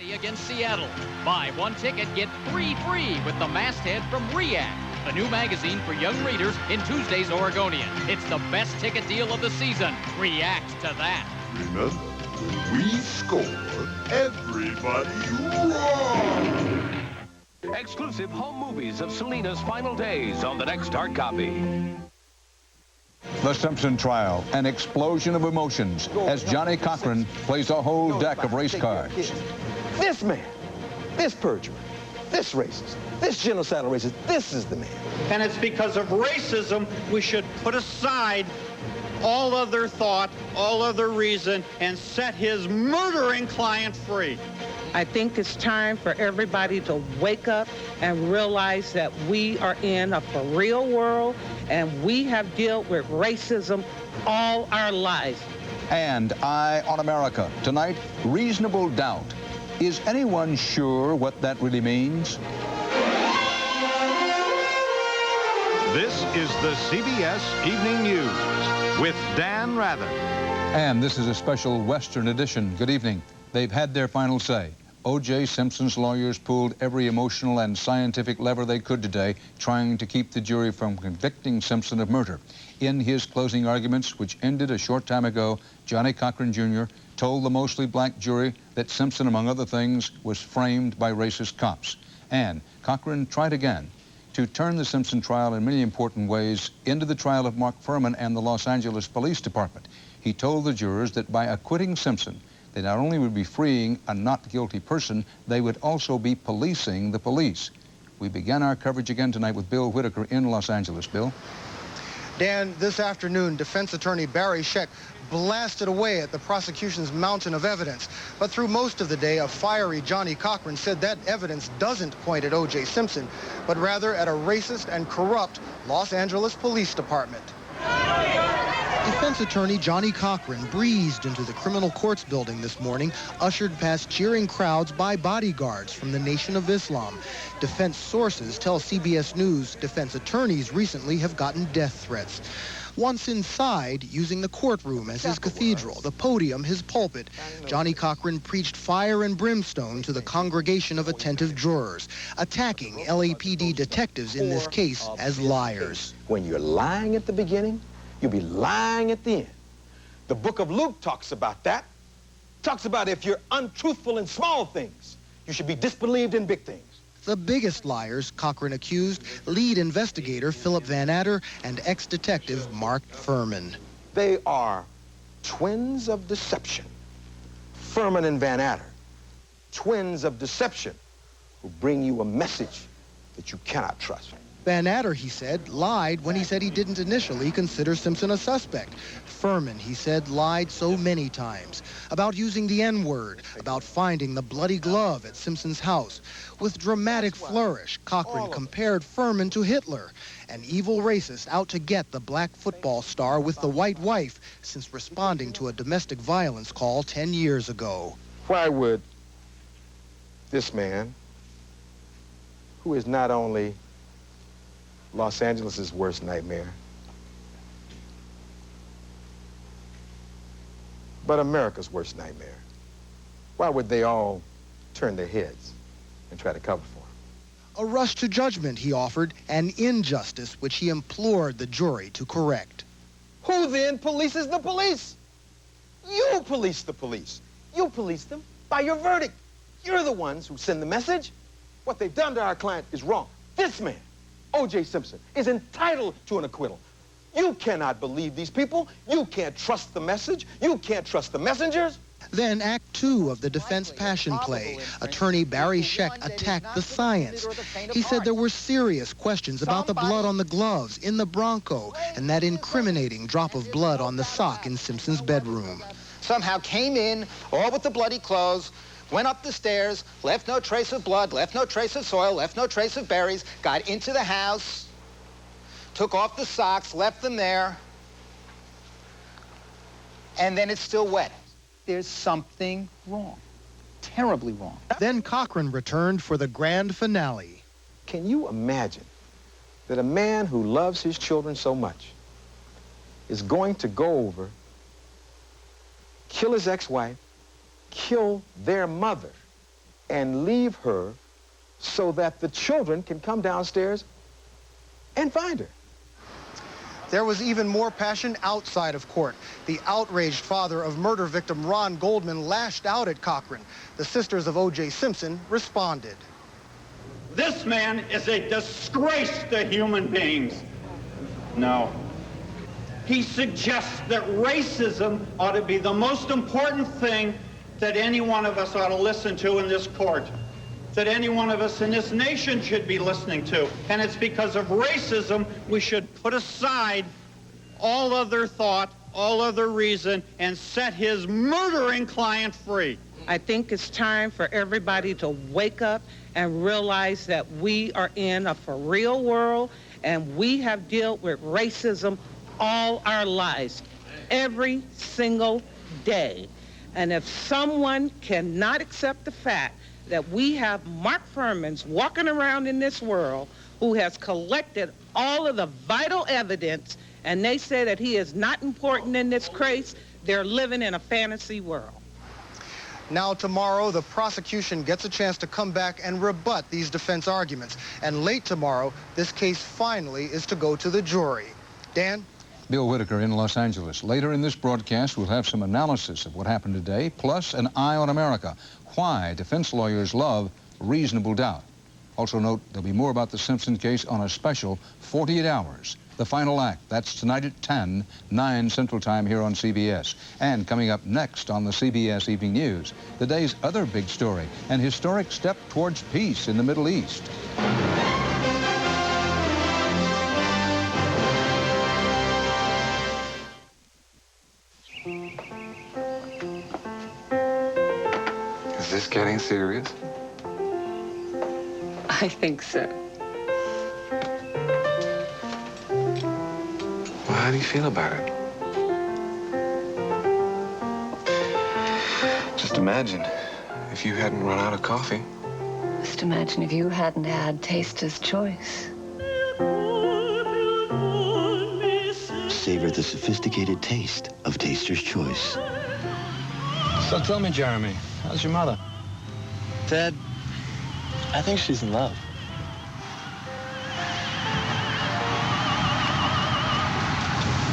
Friday against Seattle. Buy one ticket, get 3 free with the masthead from React, the new magazine for young readers in Tuesday's Oregonian. It's the best ticket deal of the season. React to that. Remember, when we score, everybody roars! Exclusive home movies of Selena's final days on the next hard copy. The Simpson trial, an explosion of emotions as Johnny Cochran plays a whole deck of race cards. This man, this perjurer, this racist, this genocidal racist, this is the man. And it's because of racism we should put aside all other thought, all other reason, and set his murdering client free. I think it's time for everybody to wake up and realize that we are in a for real world and we have dealt with racism all our lives. And Eye on America. Tonight, reasonable doubt. Is anyone sure what that really means? This is the CBS Evening News with Dan Rather. And this is a special Western edition. Good evening. They've had their final say. O.J. Simpson's lawyers pulled every emotional and scientific lever they could today, trying to keep the jury from convicting Simpson of murder. In his closing arguments, which ended a short time ago, Johnny Cochran Jr. told the mostly black jury that Simpson, among other things, was framed by racist cops. And Cochran tried again to turn the Simpson trial in many important ways into the trial of Mark Furman and the Los Angeles Police Department. He told the jurors that by acquitting Simpson, they not only would be freeing a not guilty person, they would also be policing the police. We began our coverage again tonight with Bill Whitaker in Los Angeles. Bill? Dan, this afternoon, defense attorney Barry Scheck blasted away at the prosecution's mountain of evidence. But through most of the day, a fiery Johnny Cochran said that evidence doesn't point at O.J. Simpson, but rather at a racist and corrupt Los Angeles Police Department. Defense attorney Johnny Cochran breezed into the criminal courts building this morning, ushered past cheering crowds by bodyguards from the Nation of Islam. Defense sources tell CBS News defense attorneys recently have gotten death threats. Once inside, using the courtroom as his cathedral, the podium his pulpit, Johnny Cochran preached fire and brimstone to the congregation of attentive jurors, attacking LAPD detectives in this case as liars. When you're lying at the beginning, you'll be lying at the end. The book of Luke talks about that. Talks about if you're untruthful in small things, you should be disbelieved in big things. The biggest liars, Cochran accused lead investigator Philip Van Adder and ex-detective Mark Furman. They are twins of deception. Furman and Van Adder, twins of deception who bring you a message that you cannot trust. Van Adder, he said, lied when he said he didn't initially consider Simpson a suspect. Furman, he said, lied so many times about using the N-word, about finding the bloody glove at Simpson's house. With dramatic flourish, Cochran compared Furman to Hitler, an evil racist out to get the black football star with the white wife since responding to a domestic violence call 10 years ago. Why would this man, who is not only Los Angeles' worst nightmare, but America's worst nightmare, why would they all turn their heads and try to cover for him? A rush to judgment, he offered, an injustice which he implored the jury to correct. Who then polices the police? You police the police. You police them by your verdict. You're the ones who send the message. What they've done to our client is wrong. This man, O.J. Simpson, is entitled to an acquittal. You cannot believe these people. You can't trust the message. You can't trust the messengers. Then Act 2 of the defense passion play. Attorney Barry Scheck attacked the science. He said there were serious questions about the blood on the gloves in the Bronco and that incriminating drop of blood on the sock in Simpson's bedroom. Somehow came in, all with the bloody clothes, went up the stairs, left no trace of blood, left no trace of soil, left no trace of berries, got into the house, took off the socks, left them there, and then it's still wet. There's something wrong, terribly wrong. Then Cochran returned for the grand finale. Can you imagine that a man who loves his children so much is going to go over, kill his ex-wife, kill their mother, and leave her so that the children can come downstairs and find her. There was even more passion outside of court. The outraged father of murder victim Ron Goldman lashed out at Cochran. The sisters of O.J. Simpson responded. This man is a disgrace to human beings. No. He suggests that racism ought to be the most important thing that any one of us ought to listen to in this court, that any one of us in this nation should be listening to. And it's because of racism we should put aside all other thought, all other reason, and set his murdering client free. I think it's time for everybody to wake up and realize that we are in a for real world, and we have dealt with racism all our lives, every single day. And if someone cannot accept the fact that we have Mark Furmans walking around in this world who has collected all of the vital evidence, and they say that he is not important in this case, they're living in a fantasy world. Now tomorrow, the prosecution gets a chance to come back and rebut these defense arguments. And late tomorrow, this case finally is to go to the jury. Dan? Bill Whitaker in Los Angeles. Later in this broadcast, we'll have some analysis of what happened today, plus an eye on America. Why defense lawyers love reasonable doubt. Also note, there'll be more about the Simpson case on a special 48 Hours. The Final Act. That's tonight at 10, 9 Central Time here on CBS. And coming up next on the CBS Evening News, the day's other big story, an historic step towards peace in the Middle East. Is this getting serious? I think so. Well, how do you feel about it? Just imagine if you hadn't run out of coffee. Just imagine if you hadn't had Taster's Choice. Savor the sophisticated taste of Taster's Choice. So tell me, Jeremy, how's your mother? Dad, I think she's in love.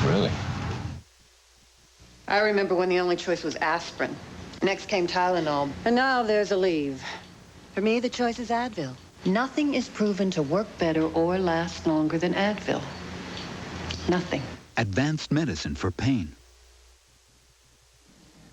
Really? I remember when the only choice was aspirin. Next came Tylenol. And now there's Aleve. For me, the choice is Advil. Nothing is proven to work better or last longer than Advil. Nothing. Advanced medicine for pain.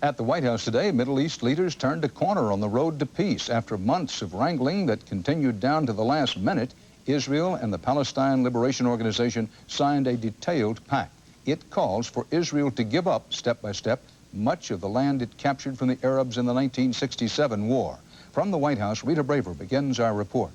At the White House today, Middle East leaders turned a corner on the road to peace. After months of wrangling that continued down to the last minute, Israel and the Palestine Liberation Organization signed a detailed pact. It calls for Israel to give up, step by step, much of the land it captured from the Arabs in the 1967 war. From the White House, Rita Braver begins our report.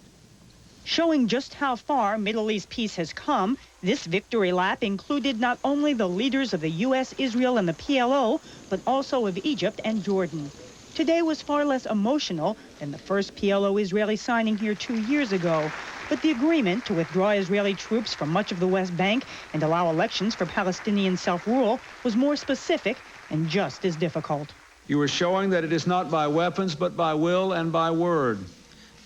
Showing just how far Middle East peace has come, this victory lap included not only the leaders of the U.S., Israel, and the PLO, but also of Egypt and Jordan. Today was far less emotional than the first PLO-Israeli signing here 2 years ago. But the agreement to withdraw Israeli troops from much of the West Bank and allow elections for Palestinian self-rule was more specific and just as difficult. You are showing that it is not by weapons, but by will and by word,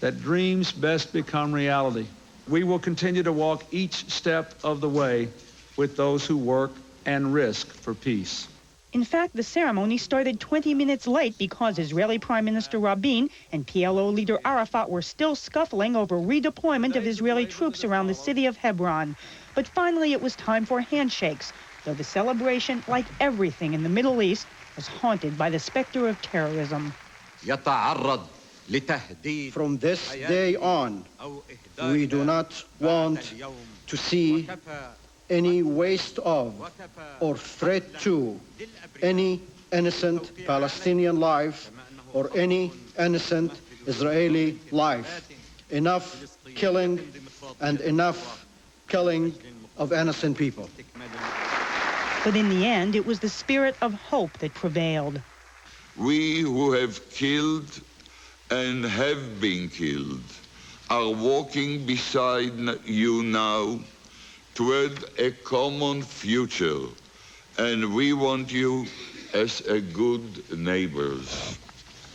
that dreams best become reality. We will continue to walk each step of the way with those who work and risk for peace. In fact, the ceremony started 20 minutes late because Israeli Prime Minister Rabin and PLO leader Arafat were still scuffling over redeployment of Israeli troops around the city of Hebron. But finally, it was time for handshakes, though the celebration, like everything in the Middle East, was haunted by the specter of terrorism. From this day on, we do not want to see any waste of or threat to any innocent Palestinian life or any innocent Israeli life. Enough killing and enough killing of innocent people. But in the end, it was the spirit of hope that prevailed. We who have killed and have been killed are walking beside you now toward a common future, and we want you as a good neighbors.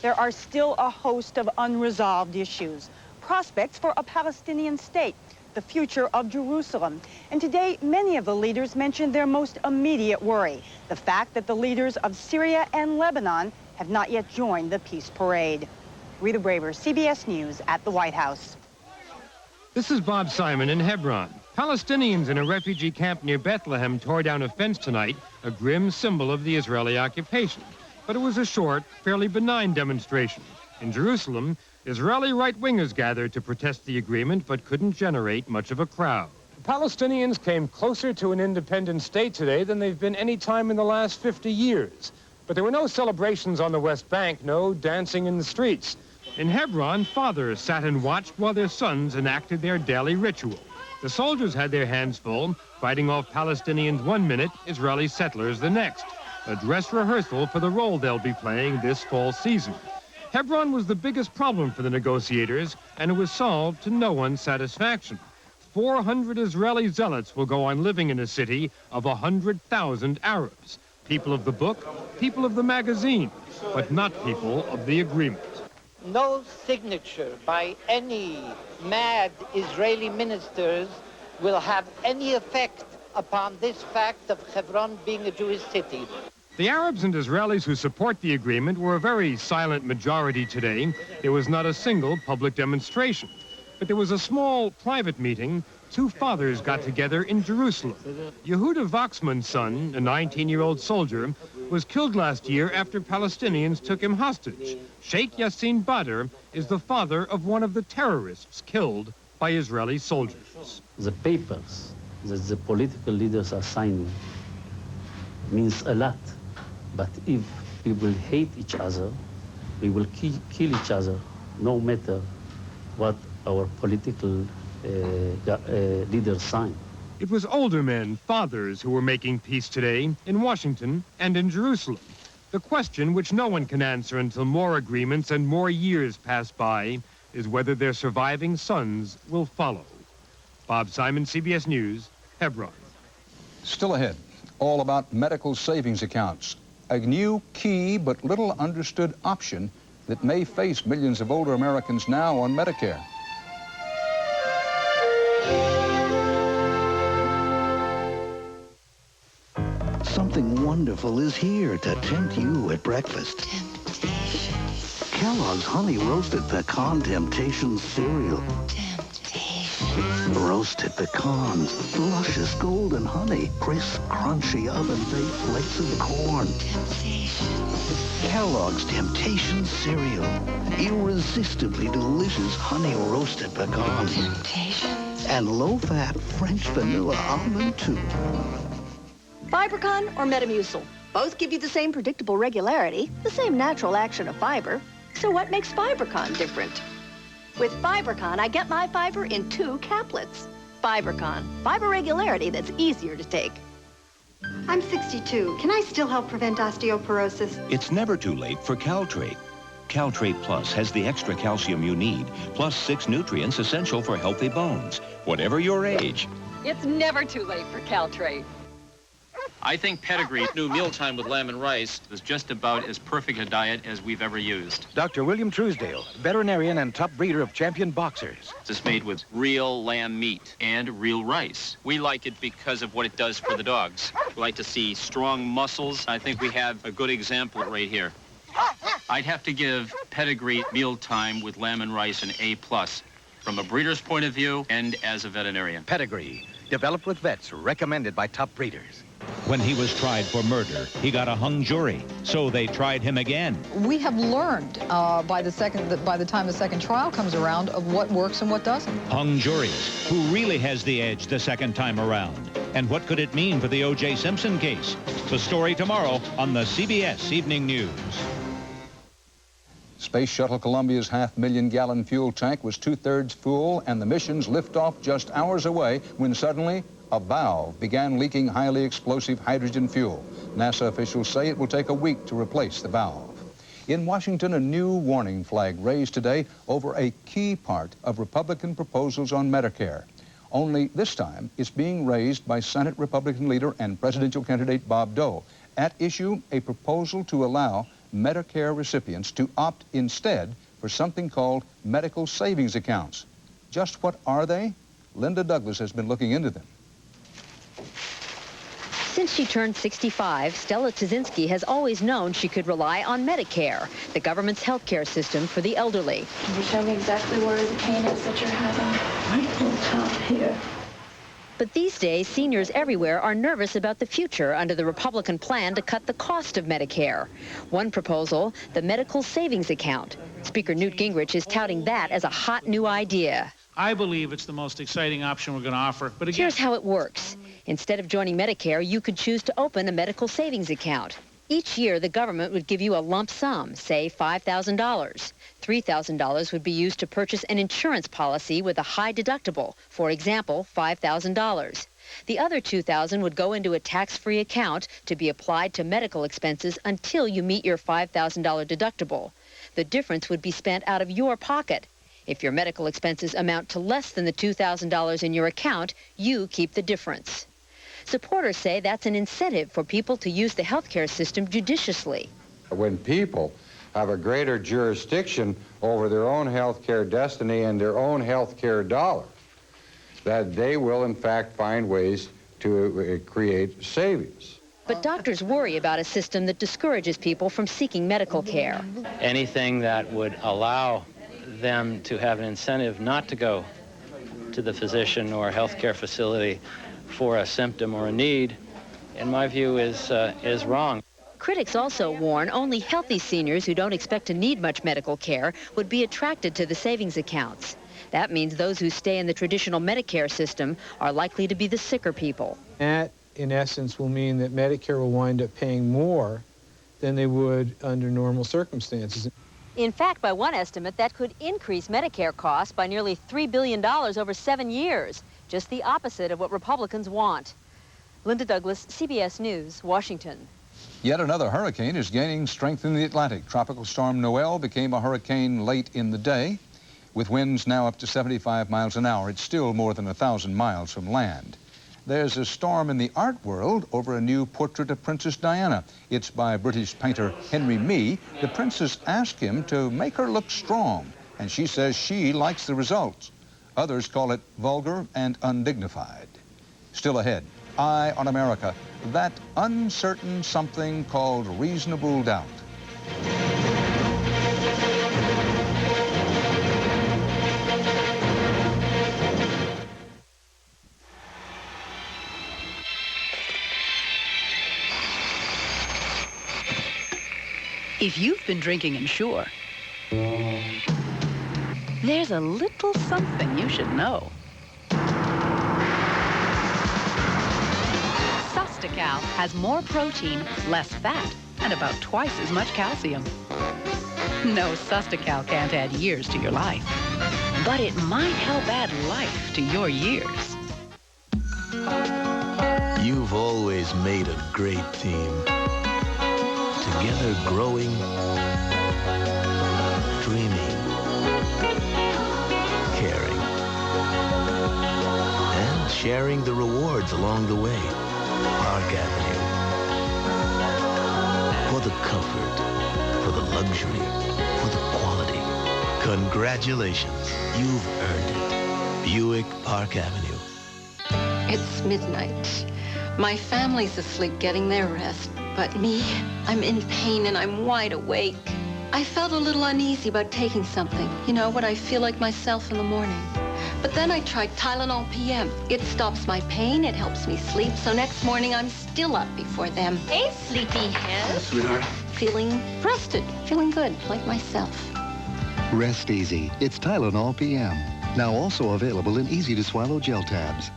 there are still a host of unresolved issues. Prospects for a Palestinian state, the future of Jerusalem. And today, many of the leaders mentioned their most immediate worry, the fact that the leaders of Syria and Lebanon have not yet joined the peace parade. Rita Braver, CBS News at the White House. This is Bob Simon in Hebron. Palestinians in a refugee camp near Bethlehem tore down a fence tonight, a grim symbol of the Israeli occupation. But it was a short, fairly benign demonstration. In Jerusalem, Israeli right-wingers gathered to protest the agreement, but couldn't generate much of a crowd. Palestinians came closer to an independent state today than they've been any time in the last 50 years. But there were no celebrations on the West Bank, no dancing in the streets. In Hebron, fathers sat and watched while their sons enacted their daily ritual. The soldiers had their hands full, fighting off Palestinians 1 minute, Israeli settlers the next. A dress rehearsal for the role they'll be playing this fall season. Hebron was the biggest problem for the negotiators, and it was solved to no one's satisfaction. 400 Israeli zealots will go on living in a city of 100,000 Arabs. People of the book, people of the magazine, but not people of the agreement. No signature by any mad Israeli ministers will have any effect upon this fact of Hebron being a Jewish city. The Arabs and Israelis who support the agreement were a very silent majority today. There was not a single public demonstration. But there was a small private meeting. Two fathers got together in Jerusalem. Yehuda Vaxman's son, a 19-year-old soldier, was killed last year after Palestinians took him hostage. Sheikh Yassin Badr is the father of one of the terrorists killed by Israeli soldiers. The papers that the political leaders are signing means a lot. But if people hate each other, we will kill each other, no matter what our political leaders sign. It was older men, fathers, who were making peace today in Washington and in Jerusalem. The question, which no one can answer until more agreements and more years pass by, is whether their surviving sons will follow. Bob Simon, CBS News, Hebron. Still ahead, all about medical savings accounts, a new key but little understood option that may face millions of older Americans now on Medicare. Something wonderful is here to tempt you at breakfast. Kellogg's Honey Roasted Pecan Temptations cereal. Roasted pecans, luscious golden honey, crisp, crunchy oven-baked flakes of corn. Kellogg's Temptations cereal. Irresistibly delicious honey roasted pecans. And low-fat French vanilla almond too. Fibercon or Metamucil? Both give you the same predictable regularity, the same natural action of fiber. So what makes Fibercon different? With Fibercon, I get my fiber in 2 caplets. Fibercon, fiber regularity that's easier to take. I'm 62. Can I still help prevent osteoporosis? It's never too late for Caltrate. Caltrate Plus has the extra calcium you need, plus 6 nutrients essential for healthy bones, whatever your age. It's never too late for Caltrate. I think Pedigree new mealtime with lamb and rice is just about as perfect a diet as we've ever used. Dr. William Truesdale, veterinarian and top breeder of champion boxers. It's made with real lamb meat and real rice. We like it because of what it does for the dogs. We like to see strong muscles. I think we have a good example right here. I'd have to give Pedigree mealtime with lamb and rice an A+, from a breeder's point of view and as a veterinarian. Pedigree, developed with vets, recommended by top breeders. When he was tried for murder, he got a hung jury, so they tried him again. We have learned by the time the second trial comes around of what works and what doesn't. Hung juries. Who really has the edge the second time around? And what could it mean for the O.J. Simpson case? The story tomorrow on the CBS Evening News. Space Shuttle Columbia's 500,000-gallon fuel tank was 2/3 full, and the mission's liftoff just hours away when suddenly a valve began leaking highly explosive hydrogen fuel. NASA officials say it will take a week to replace the valve. In Washington, a new warning flag raised today over a key part of Republican proposals on Medicare. Only this time, it's being raised by Senate Republican leader and presidential candidate Bob Dole. At issue, a proposal to allow Medicare recipients to opt instead for something called medical savings accounts. Just what are they? Linda Douglas has been looking into them. Since she turned 65, Stella Tuzinski has always known she could rely on Medicare, the government's health care system for the elderly. Can you show me exactly where the pain is that you're having? Right on top here. But these days, seniors everywhere are nervous about the future under the Republican plan to cut the cost of Medicare. One proposal, the medical savings account. Speaker Newt Gingrich is touting that as a hot new idea. I believe it's the most exciting option we're going to offer. But again, here's how it works. Instead of joining Medicare, you could choose to open a medical savings account. Each year, the government would give you a lump sum, say $5,000. $3,000 would be used to purchase an insurance policy with a high deductible, for example, $5,000. The other $2,000 would go into a tax-free account to be applied to medical expenses until you meet your $5,000 deductible. The difference would be spent out of your pocket. If your medical expenses amount to less than the $2,000 in your account, you keep the difference. Supporters say that's an incentive for people to use the healthcare system judiciously. When people have a greater jurisdiction over their own healthcare destiny and their own healthcare dollar, that they will in fact find ways to create savings. But doctors worry about a system that discourages people from seeking medical care. Anything that would allow them to have an incentive not to go to the physician or healthcare facility for a symptom or a need, in my view, is wrong. Critics also warn only healthy seniors who don't expect to need much medical care would be attracted to the savings accounts. That means those who stay in the traditional Medicare system are likely to be the sicker people. That, in essence, will mean that Medicare will wind up paying more than they would under normal circumstances. In fact, by one estimate, that could increase Medicare costs by nearly $3 billion over 7 years. Just the opposite of what Republicans want. Linda Douglas, CBS News, Washington. Yet another hurricane is gaining strength in the Atlantic. Tropical storm Noel became a hurricane late in the day. With winds now up to 75 miles an hour, it's still more than 1,000 miles from land. There's a storm in the art world over a new portrait of Princess Diana. It's by British painter Henry Mee. The princess asked him to make her look strong, and she says she likes the results. Others call it vulgar and undignified. Still ahead, Eye on America, that uncertain something called reasonable doubt. If you've been drinking Ensure, there's a little something you should know. Sustacal has more protein, less fat, and about twice as much calcium. No, Sustacal can't add years to your life, but it might help add life to your years. You've always made a great team. Together growing, dreaming, caring, and sharing the rewards along the way. Park Avenue. For the comfort, for the luxury, for the quality. Congratulations, you've earned it. Buick Park Avenue. It's midnight. My family's asleep getting their rest, but me, I'm in pain and I'm wide awake. I felt a little uneasy about taking something. You know, when I feel like myself in the morning. But then I tried Tylenol PM. It stops my pain, it helps me sleep, so next morning I'm still up before them. Hey, sleepyhead. Sweetheart. Feeling rested, feeling good, like myself. Rest easy. It's Tylenol PM. Now also available in easy-to-swallow gel tabs.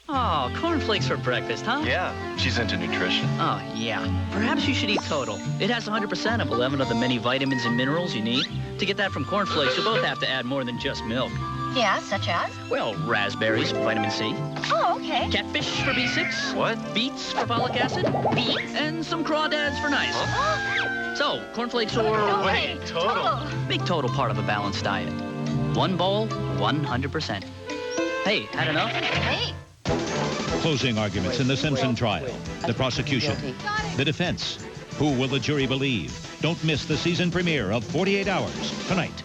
Oh, cornflakes for breakfast, huh? Yeah, she's into nutrition. Oh, yeah. Perhaps you should eat Total. It has 100% of 11 of the many vitamins and minerals you need. To get that from cornflakes, you'll both have to add more than just milk. Yeah, such as? Well, raspberries, vitamin C. Oh, okay. Catfish for B6. What? Beets for folic acid. Beets? And some crawdads for niacin. Huh? So, cornflakes or... No, wait, Total. Make Total part of a balanced diet. One bowl, 100%. Hey, had enough? Hey. Closing arguments in the Simpson trial. The prosecution. The defense. Who will the jury believe? Don't miss the season premiere of 48 Hours tonight.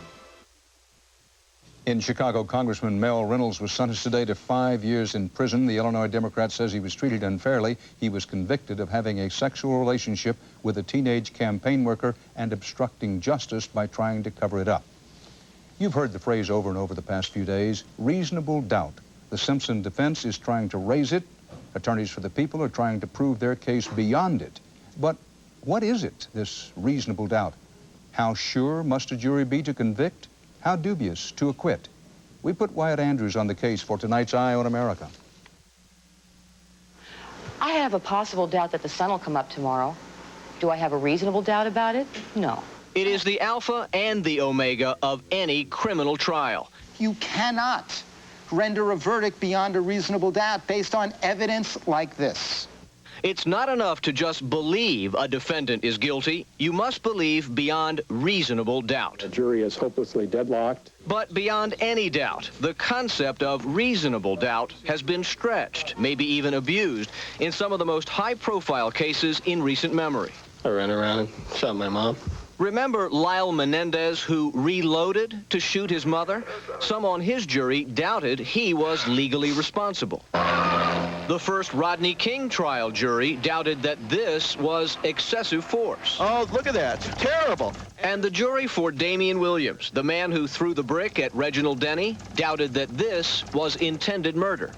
In Chicago, Congressman Mel Reynolds was sentenced today to 5 years in prison. The Illinois Democrat says he was treated unfairly. He was convicted of having a sexual relationship with a teenage campaign worker and obstructing justice by trying to cover it up. You've heard the phrase over and over the past few days, reasonable doubt. The Simpson defense is trying to raise it. Attorneys for the people are trying to prove their case beyond it. But what is it, this reasonable doubt? How sure must a jury be to convict? How dubious to acquit? We put Wyatt Andrews on the case for tonight's Eye on America. I have a possible doubt that the sun will come up tomorrow. Do I have a reasonable doubt about it? No. It is the alpha and the omega of any criminal trial. You cannot render a verdict beyond a reasonable doubt based on evidence like this. It's not enough to just believe a defendant is guilty. You must believe beyond reasonable doubt. The jury is hopelessly deadlocked. But beyond any doubt, the concept of reasonable doubt has been stretched, maybe even abused, in some of the most high-profile cases in recent memory. I ran around and shot my mom. Remember Lyle Menendez, who reloaded to shoot his mother? Some on his jury doubted he was legally responsible. The first Rodney King trial jury doubted that this was excessive force. Oh, look at that. It's terrible. And the jury for Damian Williams, the man who threw the brick at Reginald Denny, doubted that this was intended murder.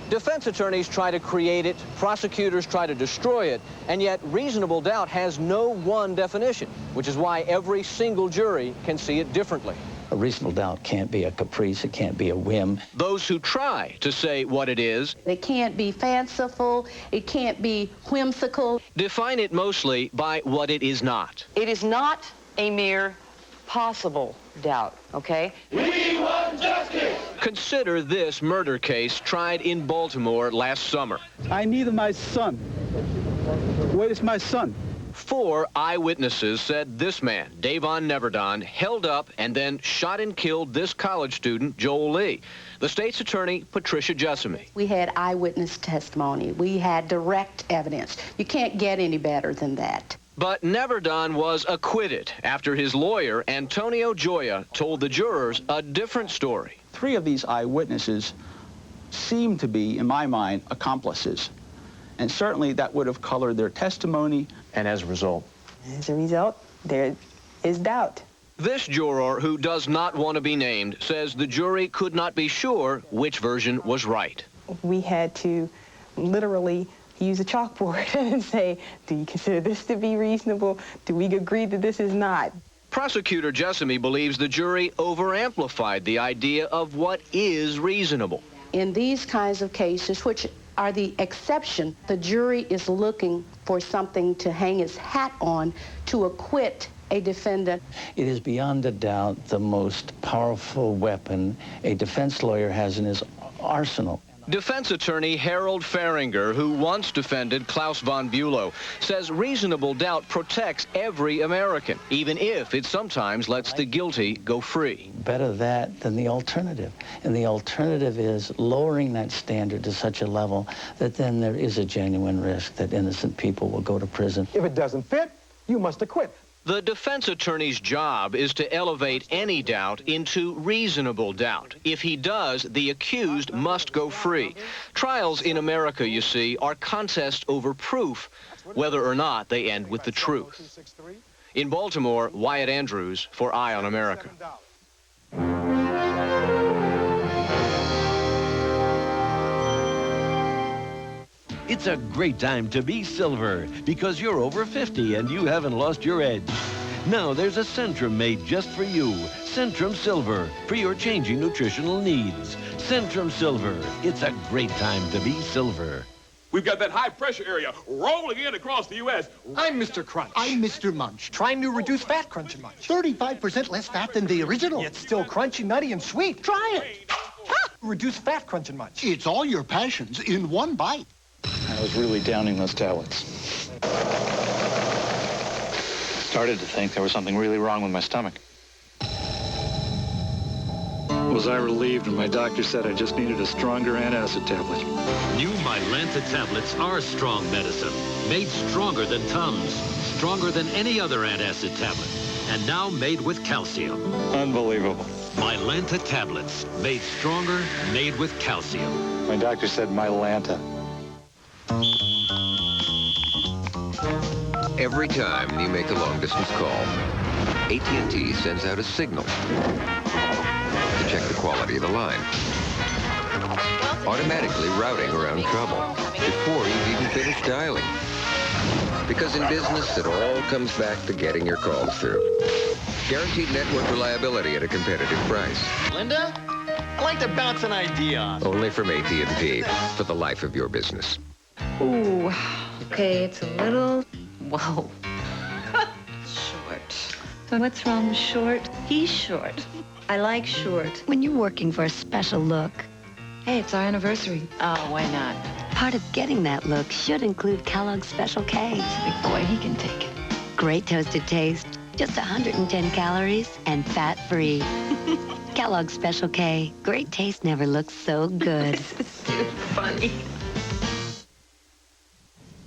Defense attorneys try to create it, prosecutors try to destroy it, and yet reasonable doubt has no one definition, which is why every single jury can see it differently. A reasonable doubt can't be a caprice, it can't be a whim. Those who try to say what it is, it can't be fanciful, it can't be whimsical. Define it mostly by what it is not. It is not a mere possible doubt, okay? We want justice! Consider this murder case tried in Baltimore last summer. I need my son. Where is my son? 4 eyewitnesses said this man, Davon Neverdon, held up and then shot and killed this college student, Joel Lee. The state's attorney, Patricia Jessamy. We had eyewitness testimony. We had direct evidence. You can't get any better than that. But Neverdon was acquitted after his lawyer, Antonio Gioia, told the jurors a different story. 3 of these eyewitnesses seem to be, in my mind, accomplices. And certainly that would have colored their testimony. And as a result? As a result, there is doubt. This juror, who does not want to be named, says the jury could not be sure which version was right. We had to literally use a chalkboard and say, do you consider this to be reasonable? Do we agree that this is not? Prosecutor Jessamy believes the jury overamplified the idea of what is reasonable. In these kinds of cases, which are the exception, the jury is looking for something to hang its hat on to acquit a defendant. It is beyond a doubt the most powerful weapon a defense lawyer has in his arsenal. Defense attorney Harold Faringer, who once defended Klaus von Bülow, says reasonable doubt protects every American, even if it sometimes lets the guilty go free. Better that than the alternative. And the alternative is lowering that standard to such a level that then there is a genuine risk that innocent people will go to prison. If it doesn't fit, you must acquit. The defense attorney's job is to elevate any doubt into reasonable doubt. If he does, the accused must go free. Trials in America, you see, are contests over proof, whether or not they end with the truth. In Baltimore, Wyatt Andrews for Eye on America. It's a great time to be silver because you're over 50 and you haven't lost your edge. Now there's a Centrum made just for you. Centrum Silver for your changing nutritional needs. Centrum Silver. It's a great time to be silver. We've got that high-pressure area rolling in across the U.S. I'm Mr. Crunch. I'm Mr. Munch, trying to reduce fat, Crunch and Munch. 35% less fat than the original. It's still crunchy, nutty, and sweet. Try it. Reduce fat, Crunch and Munch. It's all your passions in one bite. I was really downing those tablets. Started to think there was something really wrong with my stomach. Was I relieved when my doctor said I just needed a stronger antacid tablet. New Mylanta tablets are strong medicine, made stronger than Tums. stronger than any other antacid tablet, and now made with calcium. Unbelievable. Mylanta tablets, made stronger, made with calcium. My doctor said Mylanta. Every time you make a long-distance call, AT&T sends out a signal to check the quality of the line, automatically routing around trouble before you've even finished dialing. Because in business, it all comes back to getting your calls through. Guaranteed network reliability at a competitive price. Linda, I'd like to bounce an idea off. Only from AT&T for the life of your business. Ooh, okay, it's a little, whoa, short. What's wrong with short? He's short. I like short. When you're working for a special look. Hey, it's our anniversary. Oh, why not? Part of getting that look should include Kellogg's Special K. Big boy, he can take it. Great toasted taste, just 110 calories and fat-free. Kellogg's Special K. Great taste never looks so good. This is too funny.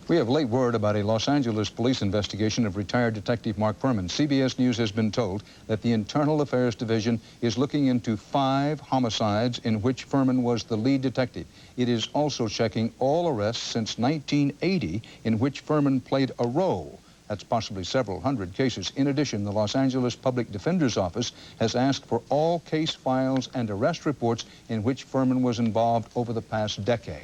We have late word about a Los Angeles police investigation of retired Detective Mark Furman. CBS News has been told that the Internal Affairs Division is looking into 5 homicides in which Furman was the lead detective. It is also checking all arrests since 1980 in which Furman played a role. That's possibly several hundred cases. In addition, the Los Angeles Public Defender's Office has asked for all case files and arrest reports in which Furman was involved over the past decade.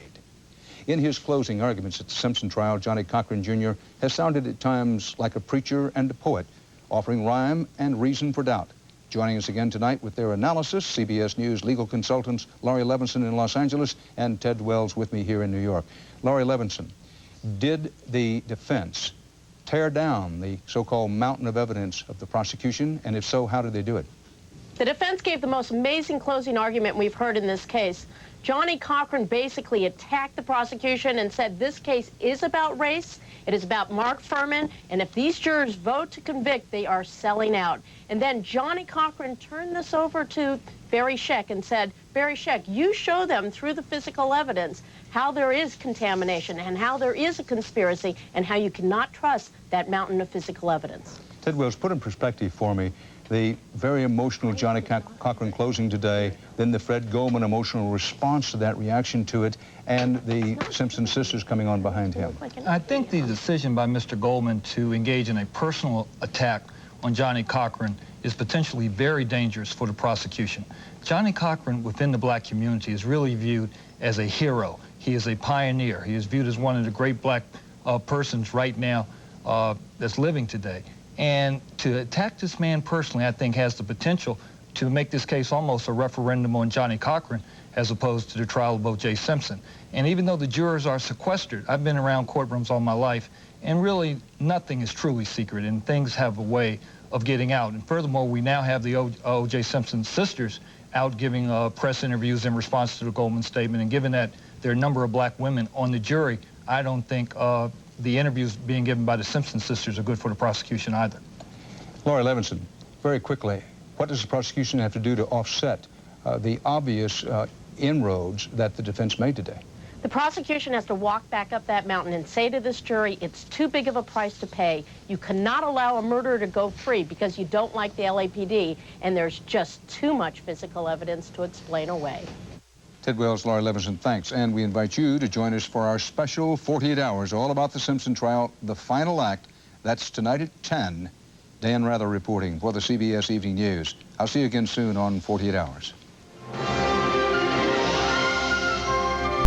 In his closing arguments at the Simpson trial, Johnny Cochran Jr. has sounded at times like a preacher and a poet, offering rhyme and reason for doubt. Joining us again tonight with their analysis, CBS News legal consultants Laurie Levinson in Los Angeles and Ted Wells with me here in New York. Laurie Levinson, did the defense tear down the so-called mountain of evidence of the prosecution? And if so, how did they do it? The defense gave the most amazing closing argument we've heard in this case. Johnny Cochran basically attacked the prosecution and said this case is about race, it is about Mark Furman, and if these jurors vote to convict, they are selling out. And then Johnny Cochran turned this over to Barry Scheck and said, Barry Scheck, you show them through the physical evidence how there is contamination and how there is a conspiracy and how you cannot trust that mountain of physical evidence. Ted Wells, put in perspective for me the very emotional Johnny Cochran closing today, then the Fred Goldman emotional response to that, reaction to it, and the Simpson sisters coming on behind him. I think the decision by Mr. Goldman to engage in a personal attack on Johnny Cochran is potentially very dangerous for the prosecution. Johnny Cochran within the black community is really viewed as a hero. He is a pioneer. He is viewed as one of the great black persons right now that's living today. And to attack this man personally, I think, has the potential to make this case almost a referendum on Johnny Cochran as opposed to the trial of O.J. Simpson. And even though the jurors are sequestered, I've been around courtrooms all my life, and really nothing is truly secret, and things have a way of getting out. And furthermore, we now have the O.J. Simpson sisters out giving press interviews in response to the Goldman statement, and given that there are a number of black women on the jury, I don't think the interviews being given by the Simpson sisters are good for the prosecution either. Laurie Levinson, very quickly, what does the prosecution have to do to offset the obvious inroads that the defense made today? The prosecution has to walk back up that mountain and say to this jury, it's too big of a price to pay. You cannot allow a murderer to go free because you don't like the LAPD, and there's just too much physical evidence to explain away. Ted Wells, Laurie Levinson, thanks. And we invite you to join us for our special 48 hours, all about the Simpson trial, the final act. That's tonight at 10. Dan Rather reporting for the CBS Evening News. I'll see you again soon on 48 Hours.